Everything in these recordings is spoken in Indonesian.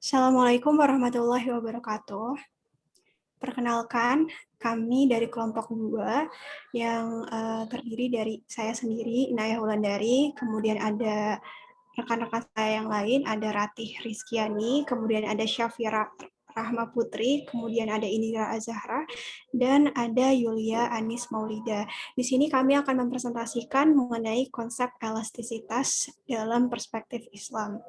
Assalamualaikum warahmatullahi wabarakatuh. Perkenalkan, kami dari kelompok 2 yang terdiri dari saya sendiri, Inayah Wulandari, kemudian ada rekan-rekan saya yang lain, ada Ratih Rizkiani, kemudian ada Syafira Rahma Putri, kemudian ada Indira Azahra, dan ada Yulia Anis Maulida. Di sini kami akan mempresentasikan mengenai konsep elastisitas dalam perspektif Islam.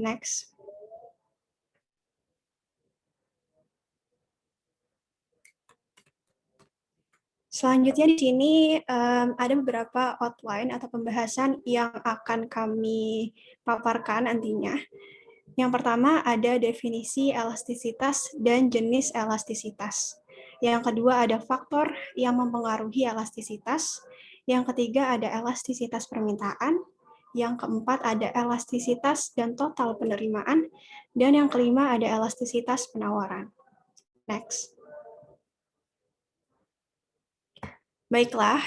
Next. Selanjutnya di sini ada beberapa outline atau pembahasan yang akan kami paparkan nantinya. Yang pertama ada definisi elastisitas dan jenis elastisitas. Yang kedua ada faktor yang mempengaruhi elastisitas. Yang ketiga ada elastisitas permintaan. Yang keempat ada elastisitas dan total penerimaan. Dan yang kelima ada elastisitas penawaran. Next. Baiklah,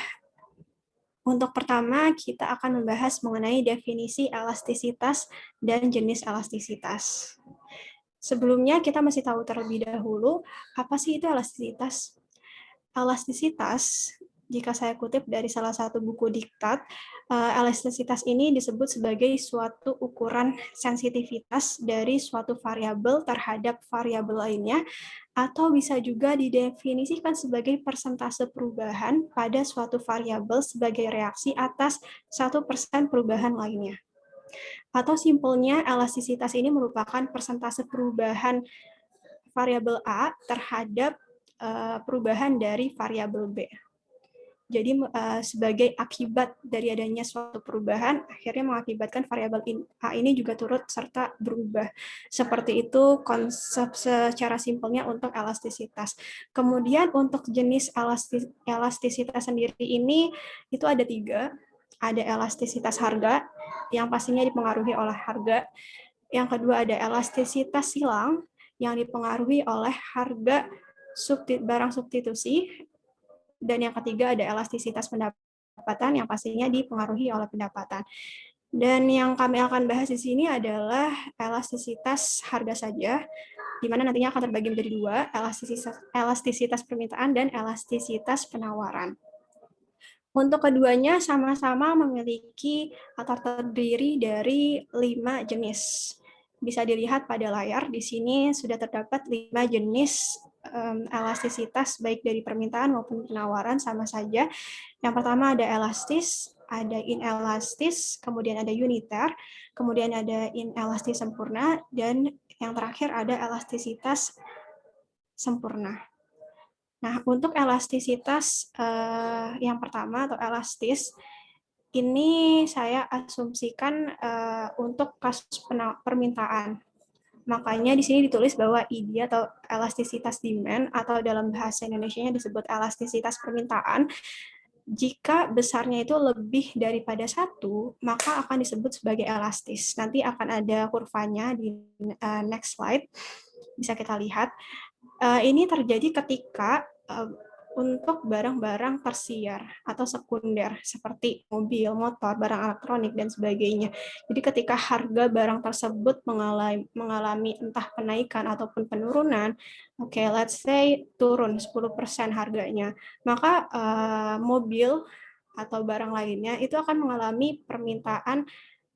untuk pertama kita akan membahas mengenai definisi elastisitas dan jenis elastisitas. Sebelumnya kita masih tahu terlebih dahulu apa sih itu elastisitas. Elastisitas, jika saya kutip dari salah satu buku diktat, elastisitas ini disebut sebagai suatu ukuran sensitivitas dari suatu variabel terhadap variabel lainnya, atau bisa juga didefinisikan sebagai persentase perubahan pada suatu variabel sebagai reaksi atas 1% perubahan lainnya. Atau simpelnya, elastisitas ini merupakan persentase perubahan variabel A terhadap perubahan dari variabel B. Jadi sebagai akibat dari adanya suatu perubahan, akhirnya mengakibatkan variabel A ini juga turut serta berubah. Seperti itu konsep secara simpelnya untuk elastisitas. Kemudian untuk jenis elastisitas sendiri ini, itu ada 3. Ada elastisitas harga, yang pastinya dipengaruhi oleh harga. Yang kedua ada elastisitas silang, yang dipengaruhi oleh harga barang substitusi. Dan yang ketiga ada elastisitas pendapatan yang pastinya dipengaruhi oleh pendapatan. Dan yang kami akan bahas di sini adalah elastisitas harga saja, di mana nantinya akan terbagi menjadi 2, elastisitas permintaan dan elastisitas penawaran. Untuk keduanya sama-sama memiliki atau terdiri dari 5 jenis. Bisa dilihat pada layar, di sini sudah terdapat 5 jenis elastisitas baik dari permintaan maupun penawaran sama saja. Yang pertama ada elastis, ada inelastis, kemudian ada uniter, kemudian ada inelastis sempurna, dan yang terakhir ada elastisitas sempurna. Nah, untuk elastisitas yang pertama atau elastis, ini saya asumsikan untuk kasus permintaan. Makanya di sini ditulis bahwa ID atau elastisitas demand atau dalam bahasa Indonesianya disebut elastisitas permintaan. Jika besarnya itu lebih daripada 1, maka akan disebut sebagai elastis. Nanti akan ada kurvanya di next slide. Bisa kita lihat. Ini terjadi ketika untuk barang-barang tersier atau sekunder seperti mobil, motor, barang elektronik, dan sebagainya. Jadi ketika harga barang tersebut mengalami entah penaikan ataupun penurunan, let's say turun 10% harganya, maka mobil atau barang lainnya itu akan mengalami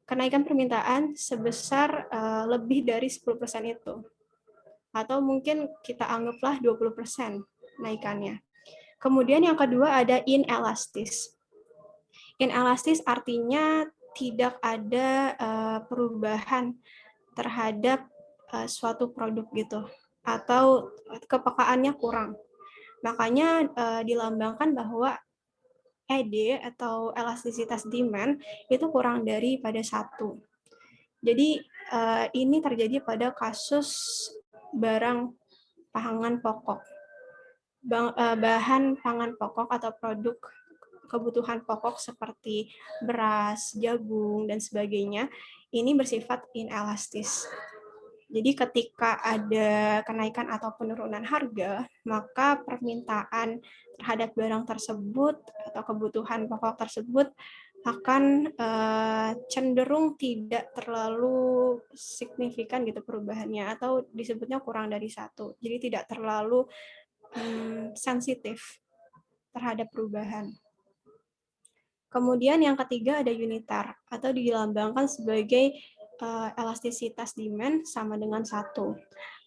kenaikan permintaan sebesar lebih dari 10% itu. Atau mungkin kita anggaplah 20% naikannya. Kemudian yang kedua ada inelastis. Inelastis artinya tidak ada perubahan terhadap suatu produk gitu, atau kepekaannya kurang. Makanya dilambangkan bahwa ED atau elastisitas demand itu kurang daripada 1. Jadi ini terjadi pada kasus barang pangan pokok. Bahan pangan pokok atau produk kebutuhan pokok seperti beras, jagung, dan sebagainya, ini bersifat inelastis. Jadi ketika ada kenaikan atau penurunan harga, maka permintaan terhadap barang tersebut atau kebutuhan pokok tersebut akan cenderung tidak terlalu signifikan gitu perubahannya, atau disebutnya kurang dari 1. Jadi tidak terlalu sensitif terhadap perubahan. Kemudian yang ketiga ada unitar, atau dilambangkan sebagai elastisitas demand sama dengan 1.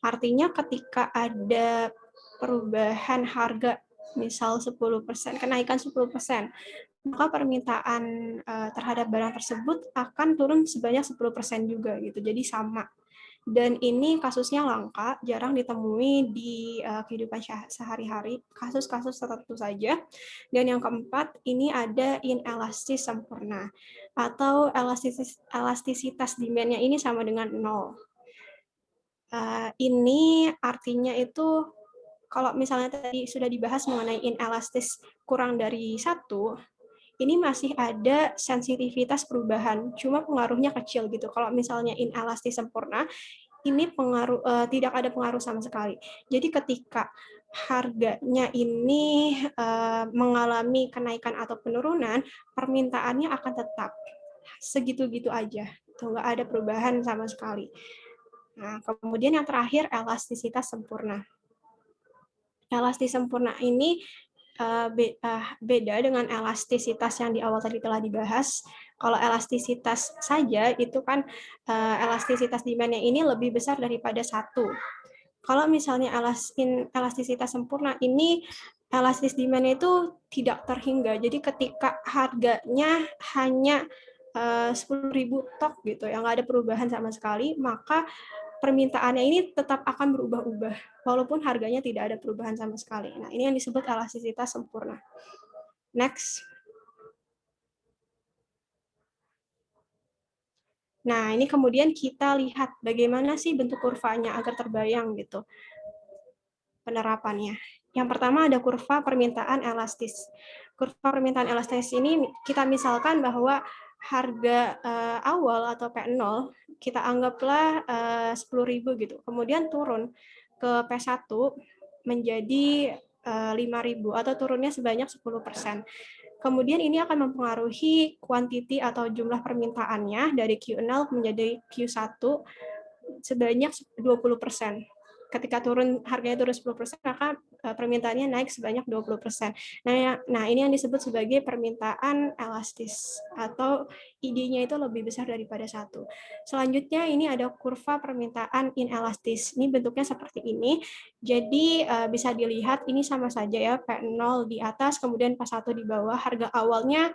Artinya ketika ada perubahan harga, misal 10%, kenaikan 10%, maka permintaan terhadap barang tersebut akan turun sebanyak 10% juga gitu. Jadi sama. Dan ini kasusnya langka, jarang ditemui di kehidupan sehari-hari, kasus-kasus tertentu saja. Dan yang keempat, ini ada inelastis sempurna, atau elastisitas demand-nya ini sama dengan 0. Ini artinya itu, kalau misalnya tadi sudah dibahas mengenai inelastis kurang dari 1, ini masih ada sensitivitas perubahan, cuma pengaruhnya kecil gitu. Kalau misalnya inelastis sempurna, ini tidak ada pengaruh sama sekali. Jadi ketika harganya ini mengalami kenaikan atau penurunan, permintaannya akan tetap segitu-gitu aja, nggak ada perubahan sama sekali. Nah, kemudian yang terakhir, elastisitas sempurna. Elastis sempurna ini beda dengan elastisitas yang di awal tadi telah dibahas. Kalau elastisitas saja itu kan elastisitas demand-nya ini lebih besar daripada 1. Kalau misalnya elastisitas sempurna ini, elastis demand itu tidak terhingga. Jadi ketika harganya hanya 10.000 tok gitu, yang nggak ada perubahan sama sekali, maka permintaannya ini tetap akan berubah-ubah, walaupun harganya tidak ada perubahan sama sekali. Nah, ini yang disebut elastisitas sempurna. Next. Nah, ini kemudian kita lihat bagaimana sih bentuk kurvanya agar terbayang gitu penerapannya. Yang pertama ada kurva permintaan elastis. Kurva permintaan elastis ini kita misalkan bahwa harga awal atau P0 kita anggaplah 10.000 gitu. Kemudian turun ke P1 menjadi 5.000 atau turunnya sebanyak 10%. Kemudian ini akan mempengaruhi kuantiti atau jumlah permintaannya dari Q0 menjadi Q1 sebanyak 20%. Ketika harganya turun 10%, maka permintaannya naik sebanyak 20%. Nah, ini yang disebut sebagai permintaan elastis, atau ID-nya itu lebih besar daripada 1. Selanjutnya ini ada kurva permintaan inelastis. Ini bentuknya seperti ini. Jadi bisa dilihat ini sama saja ya, P0 di atas, kemudian P1 di bawah. Harga awalnya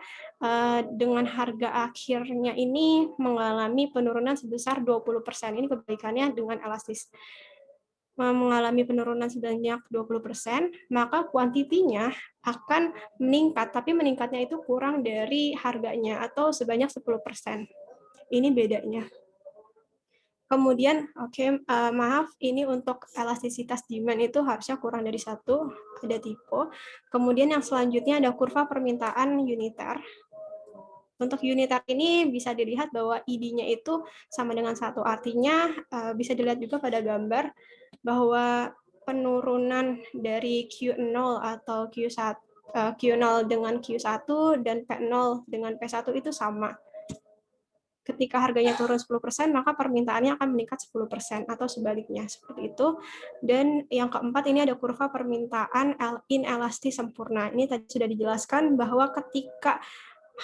dengan harga akhirnya ini mengalami penurunan sebesar 20%. Ini kebalikannya dengan elastis. Mengalami penurunan sebanyak 20%, maka kuantitinya akan meningkat, tapi meningkatnya itu kurang dari harganya atau sebanyak 10%. Ini bedanya. Kemudian, maaf, ini untuk elastisitas demand itu harusnya kurang dari 1, ada typo. Kemudian yang selanjutnya ada kurva permintaan uniter. Untuk uniter ini bisa dilihat bahwa ID-nya itu sama dengan 1. Artinya bisa dilihat juga pada gambar bahwa penurunan dari Q0 atau Q0 dengan Q1 dan P0 dengan P1 itu sama. Ketika harganya turun 10%, maka permintaannya akan meningkat 10% atau sebaliknya, seperti itu. Dan yang keempat, ini ada kurva permintaan inelastis sempurna. Ini tadi sudah dijelaskan bahwa ketika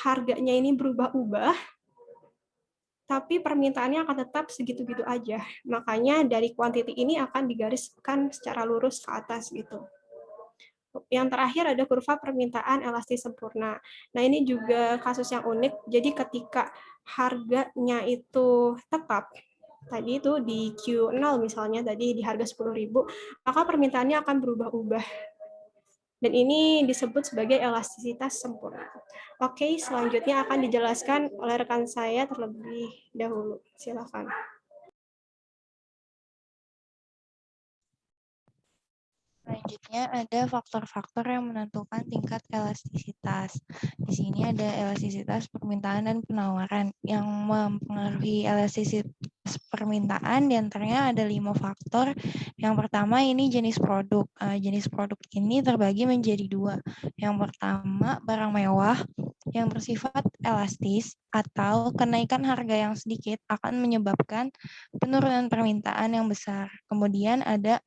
harganya ini berubah-ubah, tapi permintaannya akan tetap segitu-gitu aja. Makanya dari kuantiti ini akan digariskan secara lurus ke atas gitu. Yang terakhir ada kurva permintaan elastis sempurna. Nah, ini juga kasus yang unik. Jadi ketika harganya itu tetap, tadi itu di Q0 misalnya, tadi di harga 10.000, maka permintaannya akan berubah-ubah. Dan ini disebut sebagai elastisitas sempurna. Oke, selanjutnya akan dijelaskan oleh rekan saya terlebih dahulu. Silakan. Selanjutnya ada faktor-faktor yang menentukan tingkat elastisitas. Di sini ada elastisitas permintaan dan penawaran. Yang mempengaruhi permintaan, diantaranya ada 5 faktor. Yang pertama ini jenis produk. Jenis produk ini terbagi menjadi 2. Yang pertama barang mewah yang bersifat elastis atau kenaikan harga yang sedikit akan menyebabkan penurunan permintaan yang besar. Kemudian ada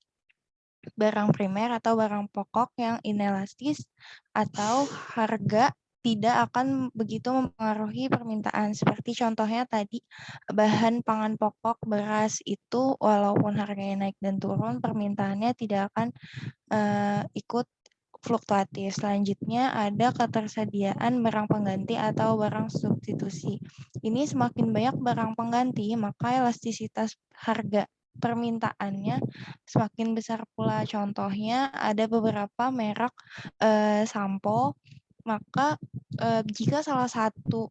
barang primer atau barang pokok yang inelastis atau harga tidak akan begitu mempengaruhi permintaan. Seperti contohnya tadi, bahan pangan pokok beras itu walaupun harganya naik dan turun, permintaannya tidak akan ikut fluktuatif. Selanjutnya ada ketersediaan barang pengganti atau barang substitusi. Ini semakin banyak barang pengganti, maka elastisitas harga permintaannya semakin besar pula. Contohnya ada beberapa merek sampo, maka jika salah satu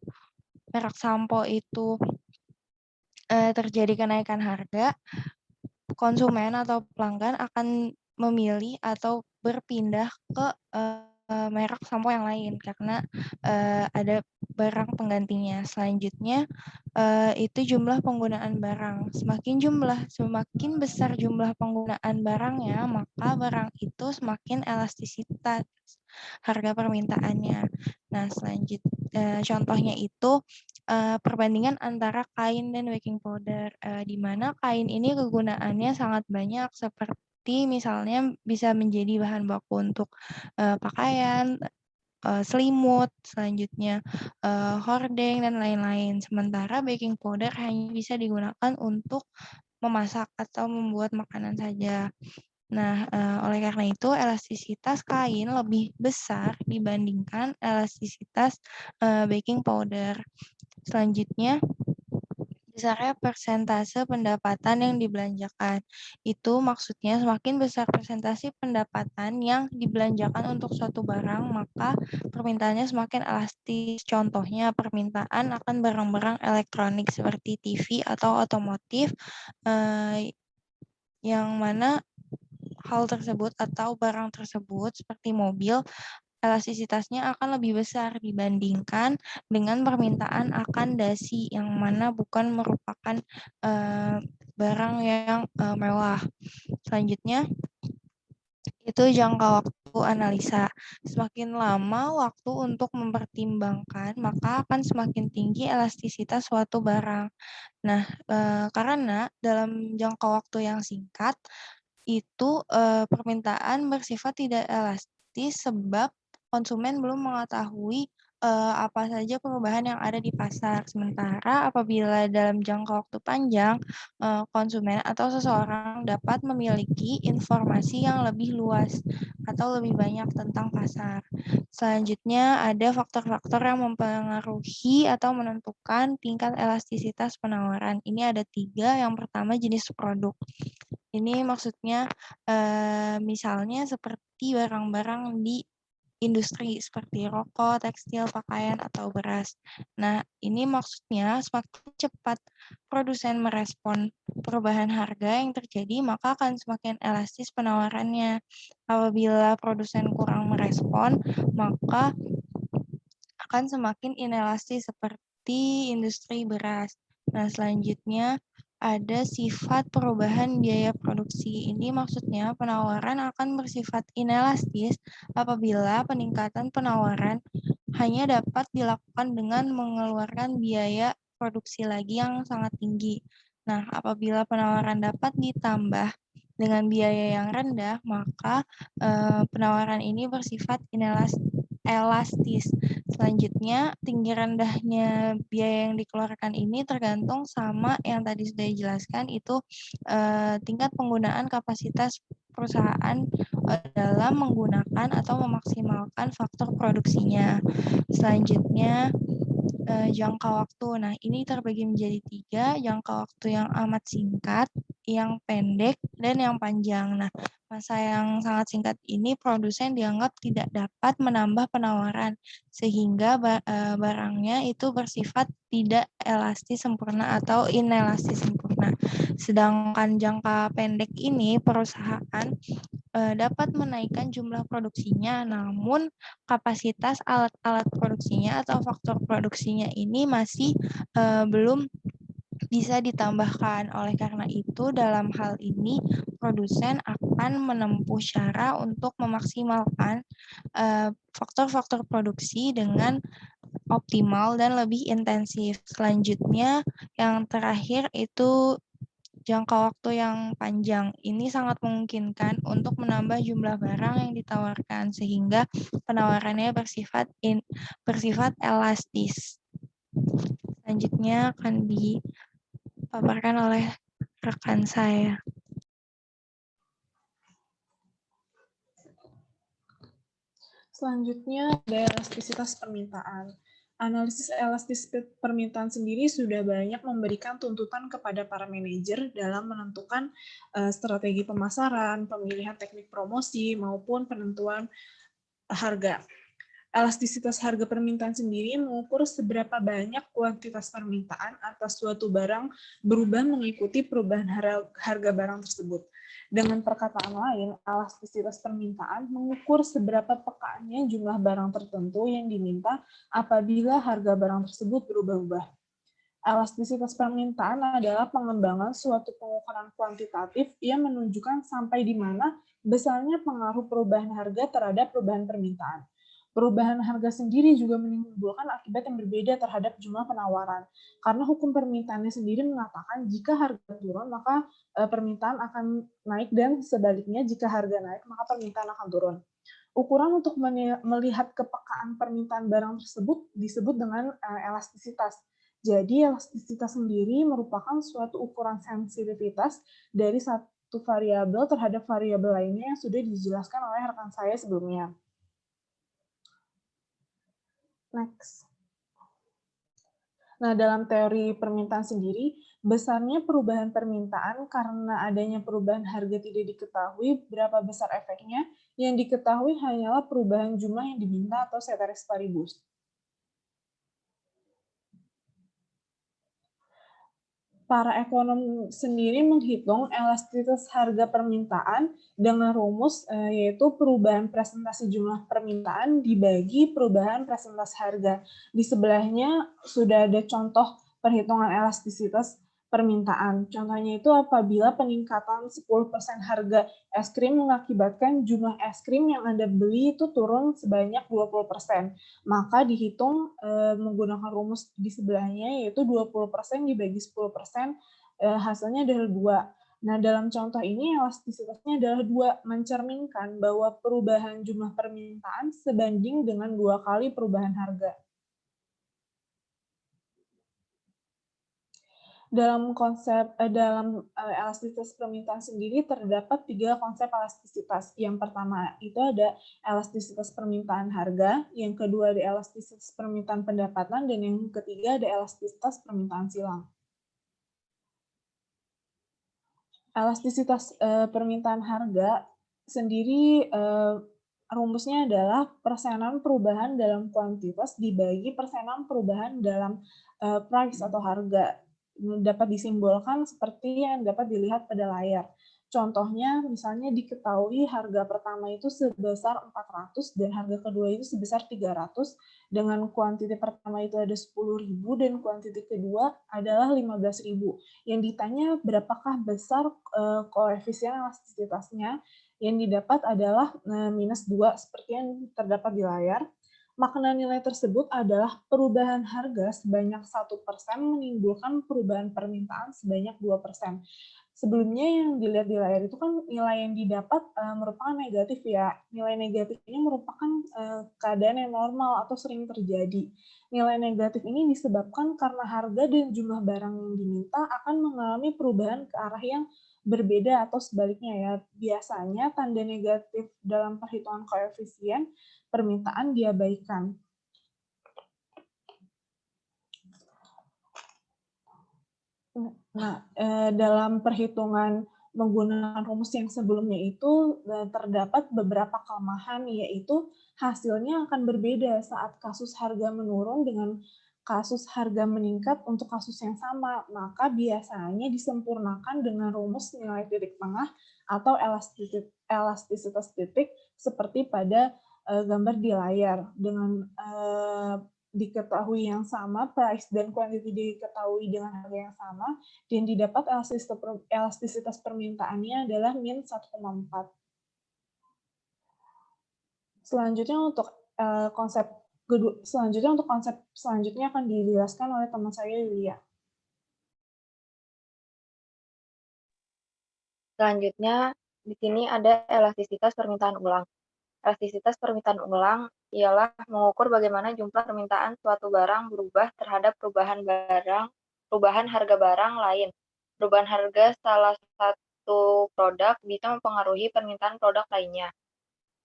merek sampo itu terjadi kenaikan harga, konsumen atau pelanggan akan memilih atau berpindah ke merek sampo yang lain karena ada barang penggantinya. Selanjutnya itu jumlah penggunaan barang. Semakin besar jumlah penggunaan barangnya, maka barang itu semakin elastisitas harga permintaannya. Nah, contohnya itu perbandingan antara kain dan baking powder, di mana kain ini kegunaannya sangat banyak seperti misalnya bisa menjadi bahan baku untuk pakaian, selimut, selanjutnya hordeng dan lain-lain. Sementara baking powder hanya bisa digunakan untuk memasak atau membuat makanan saja. Nah, oleh karena itu elastisitas kain lebih besar dibandingkan elastisitas baking powder. Selanjutnya, besarnya persentase pendapatan yang dibelanjakan. Itu maksudnya semakin besar persentase pendapatan yang dibelanjakan untuk suatu barang, maka permintaannya semakin elastis. Contohnya permintaan akan barang-barang elektronik seperti TV atau otomotif, yang mana hal tersebut atau barang tersebut seperti mobil, elastisitasnya akan lebih besar dibandingkan dengan permintaan akan dasi yang mana bukan merupakan barang yang mewah. Selanjutnya, itu jangka waktu analisa. Semakin lama waktu untuk mempertimbangkan, maka akan semakin tinggi elastisitas suatu barang. Nah, karena dalam jangka waktu yang singkat, itu permintaan bersifat tidak elastis sebab konsumen belum mengetahui apa saja perubahan yang ada di pasar. Sementara apabila dalam jangka waktu panjang, konsumen atau seseorang dapat memiliki informasi yang lebih luas atau lebih banyak tentang pasar. Selanjutnya ada faktor-faktor yang mempengaruhi atau menentukan tingkat elastisitas penawaran. Ini ada 3. Yang pertama jenis produk. Ini maksudnya misalnya seperti barang-barang di industri seperti rokok, tekstil, pakaian, atau beras. Nah, ini maksudnya semakin cepat produsen merespon perubahan harga yang terjadi, maka akan semakin elastis penawarannya. Apabila produsen kurang merespon, maka akan semakin inelastis seperti industri beras. Nah, selanjutnya ada sifat perubahan biaya produksi. Ini maksudnya penawaran akan bersifat inelastis apabila peningkatan penawaran hanya dapat dilakukan dengan mengeluarkan biaya produksi lagi yang sangat tinggi. Nah, apabila penawaran dapat ditambah dengan biaya yang rendah, maka penawaran ini bersifat elastis. Selanjutnya, tinggi rendahnya biaya yang dikeluarkan ini tergantung sama yang tadi sudah dijelaskan, itu tingkat penggunaan kapasitas perusahaan dalam menggunakan atau memaksimalkan faktor produksinya. Selanjutnya, jangka waktu. Nah, ini terbagi menjadi 3, jangka waktu yang amat singkat, yang pendek, dan yang panjang. Nah, masa yang sangat singkat ini produsen dianggap tidak dapat menambah penawaran, sehingga barangnya itu bersifat tidak elastis sempurna atau inelastis sempurna. Sedangkan jangka pendek ini perusahaan dapat menaikkan jumlah produksinya, namun kapasitas alat-alat produksinya atau faktor produksinya ini masih belum bisa ditambahkan. Oleh karena itu, dalam hal ini produsen akan menempuh cara untuk memaksimalkan faktor-faktor produksi dengan optimal dan lebih intensif. Selanjutnya, yang terakhir itu jangka waktu yang panjang. Ini sangat memungkinkan untuk menambah jumlah barang yang ditawarkan sehingga penawarannya bersifat elastis. Selanjutnya akan dipaparkan oleh rekan saya. Selanjutnya ada elastisitas permintaan. Analisis elastisitas permintaan sendiri sudah banyak memberikan tuntutan kepada para manajer dalam menentukan strategi pemasaran, pemilihan teknik promosi, maupun penentuan harga. Elastisitas harga permintaan sendiri mengukur seberapa banyak kuantitas permintaan atas suatu barang berubah mengikuti perubahan harga barang tersebut. Dengan perkataan lain, elastisitas permintaan mengukur seberapa pekaannya jumlah barang tertentu yang diminta apabila harga barang tersebut berubah-ubah. Elastisitas permintaan adalah pengembangan suatu pengukuran kuantitatif yang menunjukkan sampai di mana besarnya pengaruh perubahan harga terhadap perubahan permintaan. Perubahan harga sendiri juga menimbulkan akibat yang berbeda terhadap jumlah penawaran. Karena hukum permintaannya sendiri mengatakan jika harga turun, maka permintaan akan naik, dan sebaliknya jika harga naik, maka permintaan akan turun. Ukuran untuk melihat kepekaan permintaan barang tersebut disebut dengan elastisitas. Jadi elastisitas sendiri merupakan suatu ukuran sensitivitas dari satu variabel terhadap variabel lainnya yang sudah dijelaskan oleh rekan saya sebelumnya. Next. Nah, dalam teori permintaan sendiri, besarnya perubahan permintaan karena adanya perubahan harga tidak diketahui berapa besar efeknya, yang diketahui hanyalah perubahan jumlah yang diminta atau ceteris paribus. Para ekonom sendiri menghitung elastisitas harga permintaan dengan rumus yaitu perubahan presentasi jumlah permintaan dibagi perubahan presentasi harga. Di sebelahnya sudah ada contoh perhitungan elastisitas permintaan. Contohnya itu apabila peningkatan 10% harga es krim mengakibatkan jumlah es krim yang Anda beli itu turun sebanyak 20%. Maka dihitung menggunakan rumus di sebelahnya, yaitu 20% dibagi 10%, hasilnya adalah 2. Nah, dalam contoh ini elastisitasnya adalah 2, mencerminkan bahwa perubahan jumlah permintaan sebanding dengan 2 kali perubahan harga. Dalam elastisitas permintaan sendiri terdapat 3 konsep elastisitas. Yang pertama itu ada elastisitas permintaan harga, yang kedua ada elastisitas permintaan pendapatan, dan yang ketiga ada elastisitas permintaan silang. Elastisitas permintaan harga sendiri rumusnya adalah persenan perubahan dalam kuantitas dibagi persenan perubahan dalam price atau harga. Dapat disimbolkan seperti yang dapat dilihat pada layar. Contohnya, misalnya diketahui harga pertama itu sebesar 400 dan harga kedua itu sebesar 300, dengan kuantiti pertama itu ada 10.000 dan kuantiti kedua adalah 15.000. Yang ditanya berapakah besar koefisien elastisitasnya, yang didapat adalah minus 2 seperti yang terdapat di layar. Makna nilai tersebut adalah perubahan harga sebanyak 1% menimbulkan perubahan permintaan sebanyak 2%. Sebelumnya yang dilihat di layar itu kan nilai yang didapat merupakan negatif ya. Nilai negatif ini merupakan keadaan yang normal atau sering terjadi. Nilai negatif ini disebabkan karena harga dan jumlah barang yang diminta akan mengalami perubahan ke arah yang berbeda atau sebaliknya ya. Biasanya tanda negatif dalam perhitungan koefisien permintaan diabaikan. Nah, dalam perhitungan menggunakan rumus yang sebelumnya itu terdapat beberapa kelemahan, yaitu hasilnya akan berbeda saat kasus harga menurun dengan kasus harga meningkat untuk kasus yang sama. Maka biasanya disempurnakan dengan rumus nilai titik tengah atau elastisitas titik seperti pada gambar di layar. Dengan diketahui yang sama, price dan quantity diketahui dengan harga yang sama, dan didapat elastisitas permintaannya adalah min 1,4. Selanjutnya untuk konsep selanjutnya akan dijelaskan oleh teman saya Yulia. Selanjutnya, di sini ada elastisitas permintaan ulang. Elastisitas permintaan ulang ialah mengukur bagaimana jumlah permintaan suatu barang berubah terhadap perubahan harga barang lain. Perubahan harga salah satu produk bisa mempengaruhi permintaan produk lainnya.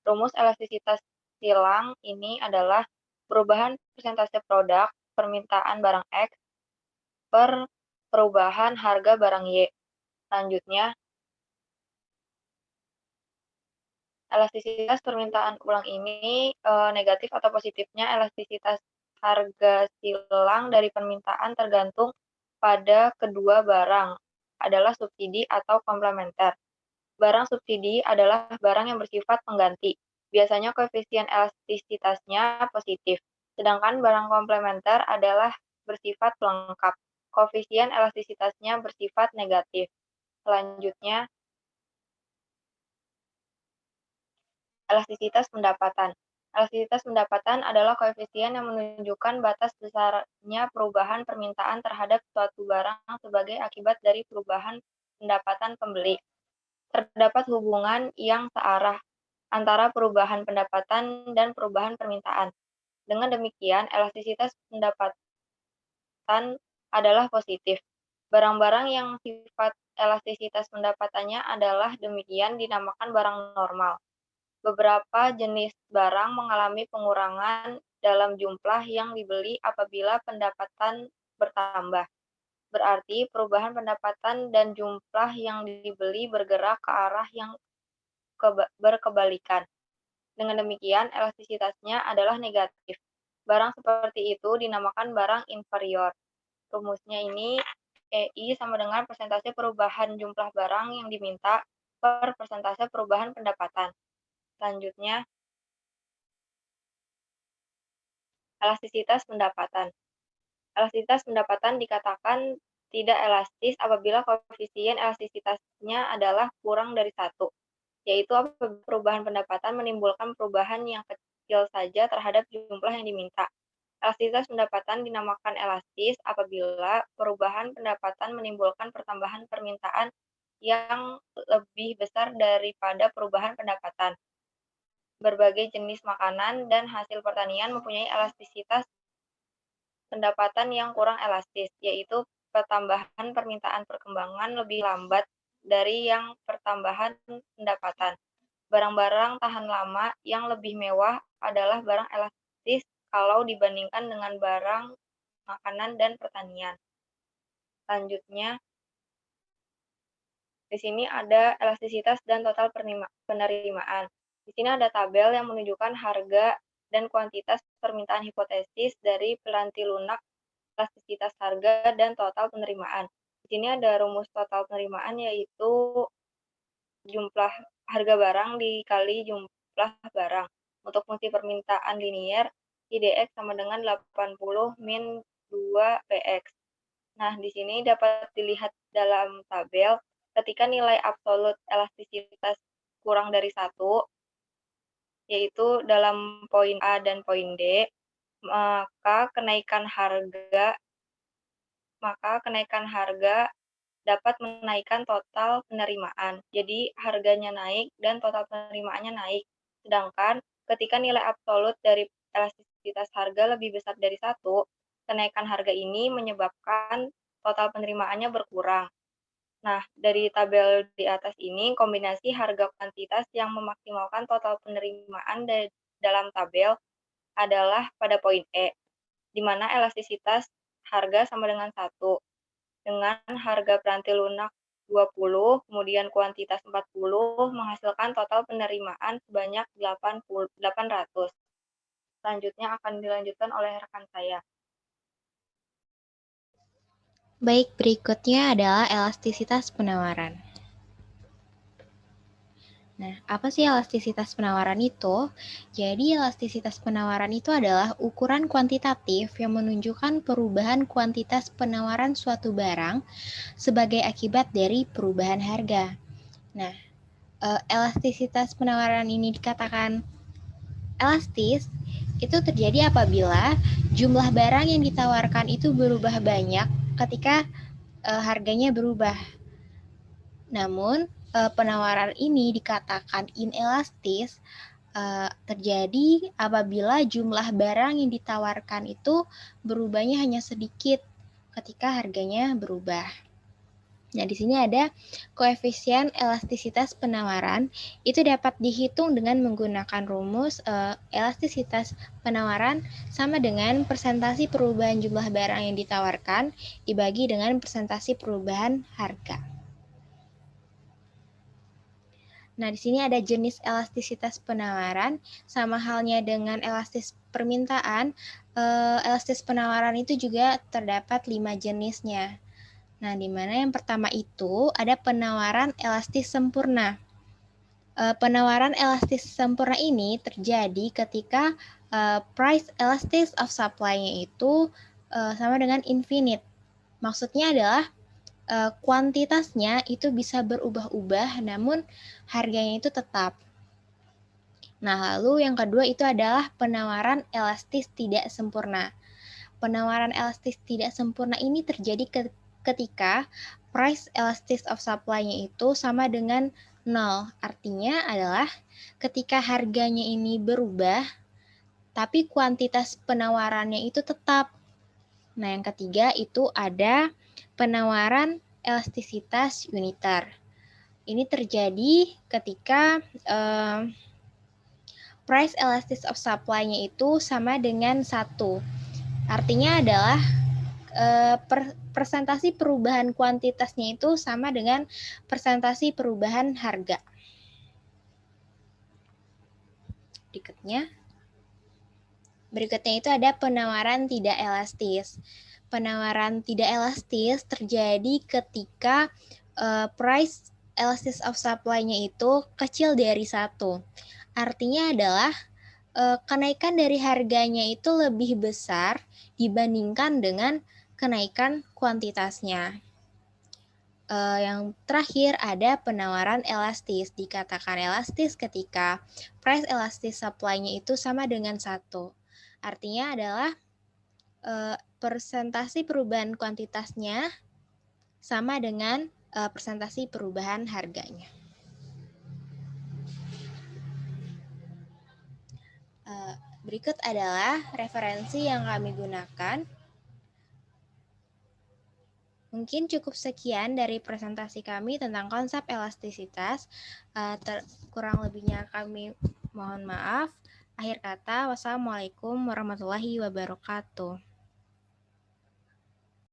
Rumus elastisitas silang ini adalah perubahan persentase produk permintaan barang X per perubahan harga barang Y. Selanjutnya, elastisitas permintaan ulang ini negatif atau positifnya elastisitas harga silang dari permintaan tergantung pada kedua barang adalah subsidi atau komplementer. Barang subsidi adalah barang yang bersifat pengganti. Biasanya koefisien elastisitasnya positif. Sedangkan barang komplementer adalah bersifat pelengkap. Koefisien elastisitasnya bersifat negatif. Selanjutnya, elastisitas pendapatan. Elastisitas pendapatan adalah koefisien yang menunjukkan batas besarnya perubahan permintaan terhadap suatu barang sebagai akibat dari perubahan pendapatan pembeli. Terdapat hubungan yang searah antara perubahan pendapatan dan perubahan permintaan. Dengan demikian, elastisitas pendapatan adalah positif. Barang-barang yang sifat elastisitas pendapatannya adalah demikian dinamakan barang normal. Beberapa jenis barang mengalami pengurangan dalam jumlah yang dibeli apabila pendapatan bertambah. Berarti perubahan pendapatan dan jumlah yang dibeli bergerak ke arah yang berkebalikan. Dengan demikian, elastisitasnya adalah negatif. Barang seperti itu dinamakan barang inferior. Rumusnya ini EI sama dengan persentase perubahan jumlah barang yang diminta per persentase perubahan pendapatan. Selanjutnya, elastisitas pendapatan. Elastisitas pendapatan dikatakan tidak elastis apabila koefisien elastisitasnya adalah kurang dari 1, yaitu apabila perubahan pendapatan menimbulkan perubahan yang kecil saja terhadap jumlah yang diminta. Elastisitas pendapatan dinamakan elastis apabila perubahan pendapatan menimbulkan pertambahan permintaan yang lebih besar daripada perubahan pendapatan. Berbagai jenis makanan dan hasil pertanian mempunyai elastisitas pendapatan yang kurang elastis, yaitu pertambahan permintaan perkembangan lebih lambat dari yang pertambahan pendapatan. Barang-barang tahan lama yang lebih mewah adalah barang elastis kalau dibandingkan dengan barang makanan dan pertanian. Selanjutnya, di sini ada elastisitas dan total penerimaan. Di sini ada tabel yang menunjukkan harga dan kuantitas permintaan hipotesis dari peranti lunak, elastisitas harga, dan total penerimaan. Di sini ada rumus total penerimaan yaitu jumlah harga barang dikali jumlah barang. Untuk fungsi permintaan linier, IDX sama dengan 80 min 2PX. Nah, di sini dapat dilihat dalam tabel, ketika nilai absolut elastisitas kurang dari 1, yaitu dalam poin A dan poin D, maka kenaikan harga dapat menaikkan total penerimaan. Jadi harganya naik dan total penerimaannya naik. Sedangkan ketika nilai absolut dari elastisitas harga lebih besar dari 1, kenaikan harga ini menyebabkan total penerimaannya berkurang. Nah, dari tabel di atas ini, kombinasi harga kuantitas yang memaksimalkan total penerimaan dalam tabel adalah pada poin E, di mana elastisitas harga sama dengan 1, dengan harga peranti lunak 20, kemudian kuantitas 40, menghasilkan total penerimaan sebanyak 800. Selanjutnya akan dilanjutkan oleh rekan saya. Baik, berikutnya adalah elastisitas penawaran. Nah, apa sih elastisitas penawaran itu? Jadi, elastisitas penawaran itu adalah ukuran kuantitatif yang menunjukkan perubahan kuantitas penawaran suatu barang sebagai akibat dari perubahan harga. Nah, elastisitas penawaran ini dikatakan elastis itu terjadi apabila jumlah barang yang ditawarkan itu berubah banyak ketika harganya berubah. Namun, penawaran ini dikatakan inelastis terjadi apabila jumlah barang yang ditawarkan itu berubahnya hanya sedikit ketika harganya berubah. Nah, di sini ada koefisien elastisitas penawaran. Itu dapat dihitung dengan menggunakan rumus elastisitas penawaran sama dengan persentase perubahan jumlah barang yang ditawarkan dibagi dengan persentase perubahan harga. Nah, di sini ada jenis elastisitas penawaran, sama halnya dengan elastis permintaan, elastis penawaran itu juga terdapat 5 jenisnya. Nah, di mana yang pertama itu ada penawaran elastis sempurna. Penawaran elastis sempurna ini terjadi ketika price elastic of supply-nya itu sama dengan infinite. Maksudnya adalah kuantitasnya itu bisa berubah-ubah, namun harganya itu tetap. Nah, lalu yang kedua itu adalah penawaran elastis tidak sempurna. Penawaran elastis tidak sempurna ini terjadi ketika price elastic of supply-nya itu sama dengan 0. Artinya adalah ketika harganya ini berubah, tapi kuantitas penawarannya itu tetap. Nah, yang ketiga itu ada penawaran elastisitas uniter. Ini terjadi ketika price elastic of supply-nya itu sama dengan 1. Artinya adalah persentase perubahan kuantitasnya itu sama dengan persentase perubahan harga. Berikutnya itu ada penawaran tidak elastis. Penawaran tidak elastis terjadi ketika price elastic of supply-nya itu kecil dari 1. Artinya adalah kenaikan dari harganya itu lebih besar dibandingkan dengan kenaikan kuantitasnya. Yang terakhir ada penawaran elastis. Dikatakan elastis ketika price elastic supply-nya itu sama dengan 1. Artinya adalah persentase perubahan kuantitasnya sama dengan persentase perubahan harganya. Berikut adalah referensi yang kami gunakan. Mungkin cukup sekian dari presentasi kami tentang konsep elastisitas. Kurang lebihnya kami mohon maaf. Akhir kata, wassalamualaikum warahmatullahi wabarakatuh.